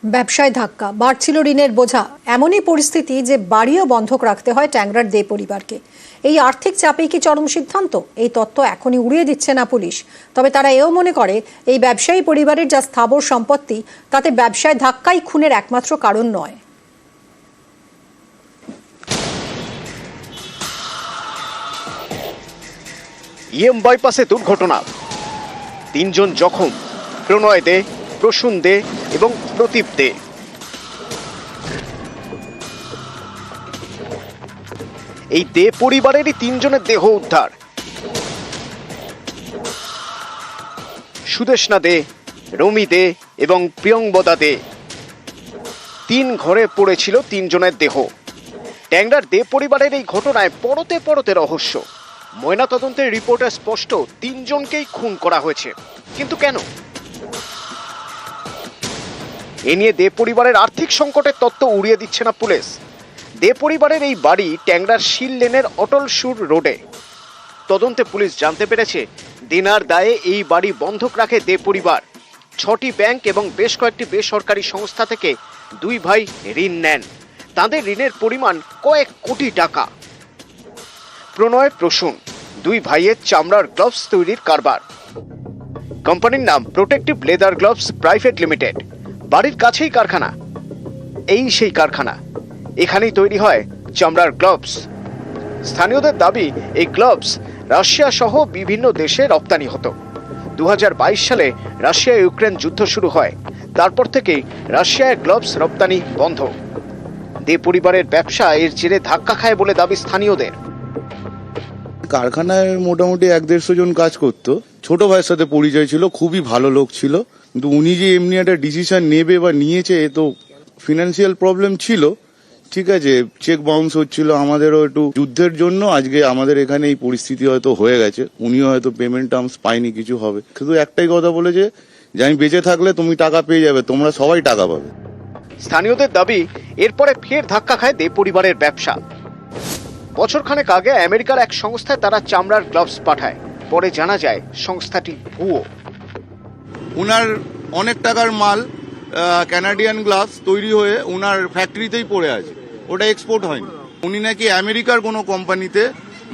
ব্যবসায় ধাক্কা, বাড়ছিল ঋণের বোঝা। এমনই পরিস্থিতি যে বাড়িও বন্ধক রাখতে হয় ট্যাংরার দে পরিবারকে। এই আর্থিক চাপেই কি চরম সিদ্ধান্ত? এই তত্ত্ব এখনই উড়িয়ে দিচ্ছে না পুলিশ। তবে তারা এও মনে করে এই ব্যবসায়ী পরিবারের যা স্থাবর সম্পত্তি তাতে ব্যবসায় ধাক্কাই খুনের একমাত্র কারণ নয়। বাইপাসে দুর্ঘটনা, 3 জন জখম, প্রণয় দে, প্রসূন দে এবং প্রদীপ দে। এই দে পরিবারেরই 3 জনের দেহ উদ্ধার। সুদেষ্ণা দে, রমি দে এবং প্রিয়ংবদা দে। 3 ঘরে পড়েছিল 3 জনের দেহ। ট্যাংরার দে পরিবারের এই ঘটনায় পরতে পরতে রহস্য। ময়নাতদন্তের রিপোর্টে স্পষ্ট 3 জনকেই খুন করা হয়েছে, কিন্তু কেন? এ নিয়ে দে পরিবারের আর্থিক সংকটের তত্ত্ব উড়িয়ে দিচ্ছে না পুলিশ। দে পরিবারের এই বাড়ি ট্যাংরার শিল লেনের অটল সুর রোডে। তদন্তে পুলিশ জানতে পেরেছে দেনার দায়ে এই বাড়ি বন্ধক রাখে দে পরিবার। 6টি ব্যাংক এবং বেশ কয়েকটি বেসরকারি সংস্থা থেকে 2 ভাই ঋণ নেন। তাদের ঋণের পরিমাণ কয়েক কোটি টাকা। প্রণয়, প্রসূন 2 ভাইয়ের চামড়ার গ্লাভস তৈরির কারবার। কোম্পানির নাম protective leather gloves private limited. বাড়ির কাছেই কারখানা। এই সেই কারখানা, এখানেই তৈরি হয় চামড়ার গ্লাভস। স্থানীয়দের দাবি এই গ্লাভস রাশিয়া সহ বিভিন্ন দেশে রপ্তানি হতো। 2022 সালে রাশিয়া ইউক্রেন যুদ্ধ শুরু হয়। তারপর থেকেই রাশিয়ায় গ্লাভস রপ্তানি বন্ধ। দে পরিবারের ব্যবসা এর জেরে ধাক্কা খায় বলে দাবি স্থানীয়দের। কারখানায় মোটামুটি 150 জন কাজ করতো। ছোট ভাইয়ের সাথে পরিচয় ছিল, খুবই ভালো লোক ছিল, কিন্তু উনি যে এমনি একটা ডিসিশন নেবে বা নিয়েছে, এ তো ফিনান্সিয়াল প্রবলেম ছিল। ঠিক আছে, চেক বাউন্স হচ্ছিল, আমাদেরও একটু যুদ্ধের জন্য আজকে আমাদের এখানে এই পরিস্থিতি হয়তো হয়ে গেছে। উনিও হয়তো পেমেন্ট টার্মস পায়নি, কিছু হবে। শুধু একটাই কথা বলেছে যে আমি বেঁচে থাকলে তুমি টাকা পেয়ে যাবে, তোমরা সবাই টাকা পাবে। স্থানীয়দের দাবি এরপরে ফের ধাক্কা খায় দে পরিবারের ব্যবসা। বছরখানেক আগে আমেরিকার এক সংস্থায় তারা চামড়ার গ্লাভস পাঠায়। পরে জানা যায় সংস্থাটি ভুয়ো। উনার অনেক টাকার মাল ক্যানাডিয়ান গ্লাভস তৈরি হয়ে উনার ফ্যাক্টরিতেই পড়ে আছে, ওটা এক্সপোর্ট হয়নি। উনি নাকি আমেরিকার কোনো কোম্পানিতে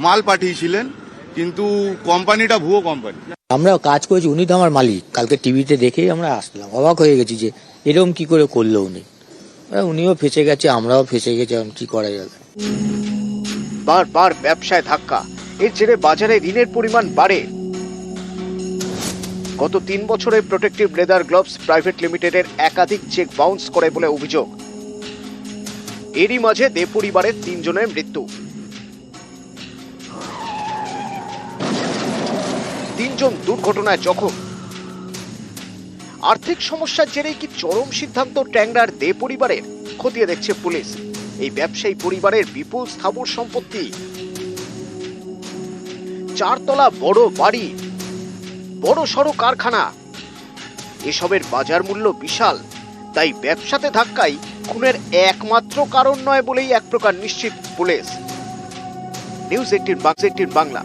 মাল পাঠিয়েছিলেন, কিন্তু কোম্পানিটা ভুয়ো কোম্পানি। আমরা কাজ করেছি, উনি তো আমার মালিক। কালকে টিভিতে দেখেই আমরা আসলাম, অবাক হয়ে গেছি যে এরকম কি করে করলো উনি। উনিও ফেঁসে গেছে, আমরাও ফেঁসে গেছি, এখন কি করা যাবে। বারবার ব্যবসায় ধাক্কা, এর জেরে বাজারে ঋণের পরিমাণ বাড়ে। গত 3 বছরে প্রোটেক্টিভ লেদার গ্লাভস প্রাইভেট লিমিটেডের একাধিক চেক বাউন্স করে বলে অভিযোগ। এরই মাঝে দে পরিবারের 3 জনের মৃত্যু। 3 জন দুর্ঘটনায় জখম। আর্থিক সমস্যার জেরেই কি চরম সিদ্ধান্ত ট্যাংরার দে পরিবারের? খতিয়ে দেখছে পুলিশ। এই ব্যবসায়ী পরিবারের বিপুল স্থাবর সম্পত্তি, 4 তলা বড় বাড়ি, বড় সড়ো কারখানা, এসবের বাজার মূল্য বিশাল। তাই ব্যবসাতে ধাক্কাই খুনের একমাত্র কারণ নয় বলেই এক প্রকার নিশ্চিত পুলিশ। নিউজ 18 বাংলা।